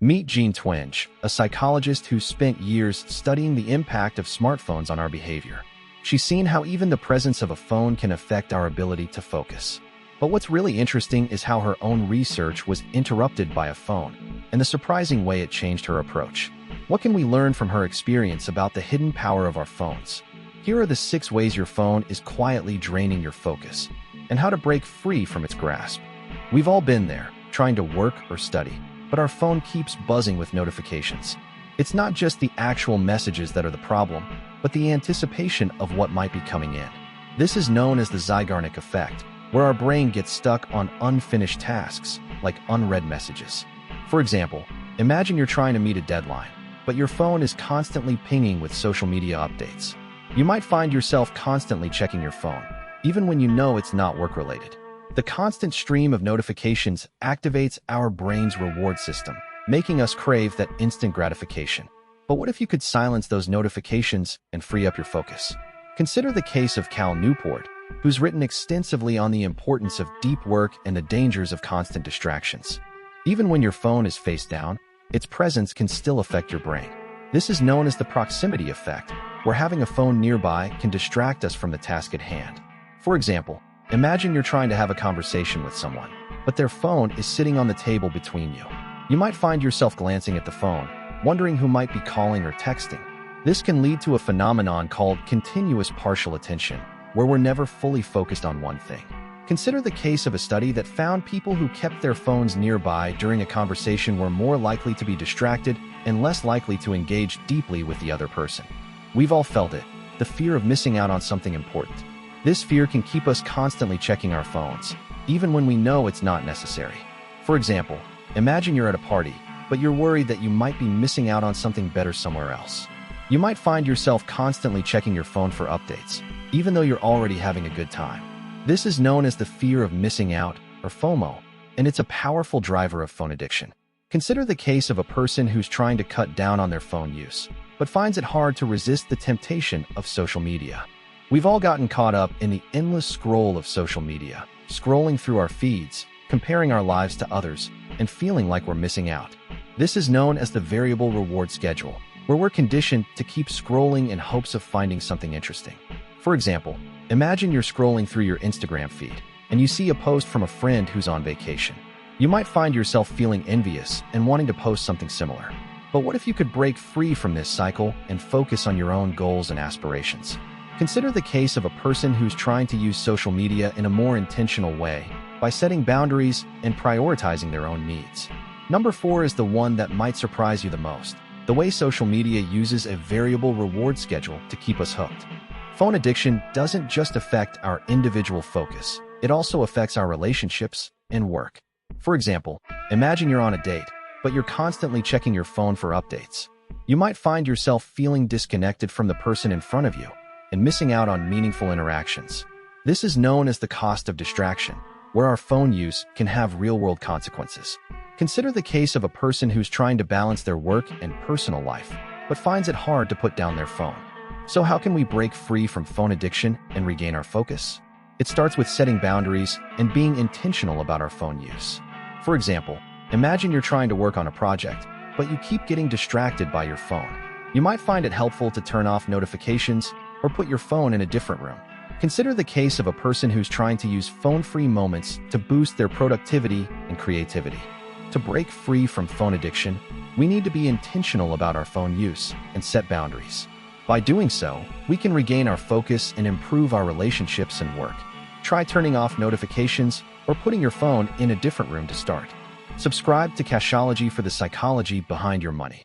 Meet Jean Twenge, a psychologist who's spent years studying the impact of smartphones on our behavior. She's seen how even the presence of a phone can affect our ability to focus. But what's really interesting is how her own research was interrupted by a phone, and the surprising way it changed her approach. What can we learn from her experience about the hidden power of our phones? Here are the 6 ways your phone is quietly draining your focus, and how to break free from its grasp. We've all been there, trying to work or study, but our phone keeps buzzing with notifications. It's not just the actual messages that are the problem, but the anticipation of what might be coming in. This is known as the Zeigarnik effect, where our brain gets stuck on unfinished tasks, like unread messages. For example, imagine you're trying to meet a deadline, but your phone is constantly pinging with social media updates. You might find yourself constantly checking your phone, even when you know it's not work-related. The constant stream of notifications activates our brain's reward system, making us crave that instant gratification. But what if you could silence those notifications and free up your focus? Consider the case of Cal Newport, who's written extensively on the importance of deep work and the dangers of constant distractions. Even when your phone is face down, its presence can still affect your brain. This is known as the proximity effect, where having a phone nearby can distract us from the task at hand. For example, imagine you're trying to have a conversation with someone, but their phone is sitting on the table between you. You might find yourself glancing at the phone, wondering who might be calling or texting. This can lead to a phenomenon called continuous partial attention, where we're never fully focused on one thing. Consider the case of a study that found people who kept their phones nearby during a conversation were more likely to be distracted and less likely to engage deeply with the other person. We've all felt it, the fear of missing out on something important. This fear can keep us constantly checking our phones, even when we know it's not necessary. For example, imagine you're at a party, but you're worried that you might be missing out on something better somewhere else. You might find yourself constantly checking your phone for updates, even though you're already having a good time. This is known as the fear of missing out, or FOMO, and it's a powerful driver of phone addiction. Consider the case of a person who's trying to cut down on their phone use, but finds it hard to resist the temptation of social media. We've all gotten caught up in the endless scroll of social media, scrolling through our feeds, comparing our lives to others, and feeling like we're missing out. This is known as the variable reward schedule, where we're conditioned to keep scrolling in hopes of finding something interesting. For example, imagine you're scrolling through your Instagram feed, and you see a post from a friend who's on vacation. You might find yourself feeling envious and wanting to post something similar. But what if you could break free from this cycle and focus on your own goals and aspirations? Consider the case of a person who's trying to use social media in a more intentional way by setting boundaries and prioritizing their own needs. Number 4 is the one that might surprise you the most: the way social media uses a variable reward schedule to keep us hooked. Phone addiction doesn't just affect our individual focus, it also affects our relationships and work. For example, imagine you're on a date, but you're constantly checking your phone for updates. You might find yourself feeling disconnected from the person in front of you and missing out on meaningful interactions. This is known as the cost of distraction, where our phone use can have real-world consequences. Consider the case of a person who's trying to balance their work and personal life, but finds it hard to put down their phone. So how can we break free from phone addiction and regain our focus? It starts with setting boundaries and being intentional about our phone use. For example, imagine you're trying to work on a project, but you keep getting distracted by your phone. You might find it helpful to turn off notifications or put your phone in a different room. Consider the case of a person who's trying to use phone-free moments to boost their productivity and creativity. To break free from phone addiction, we need to be intentional about our phone use and set boundaries. By doing so, we can regain our focus and improve our relationships and work. Try turning off notifications or putting your phone in a different room to start. Subscribe to Cashology for the psychology behind your money.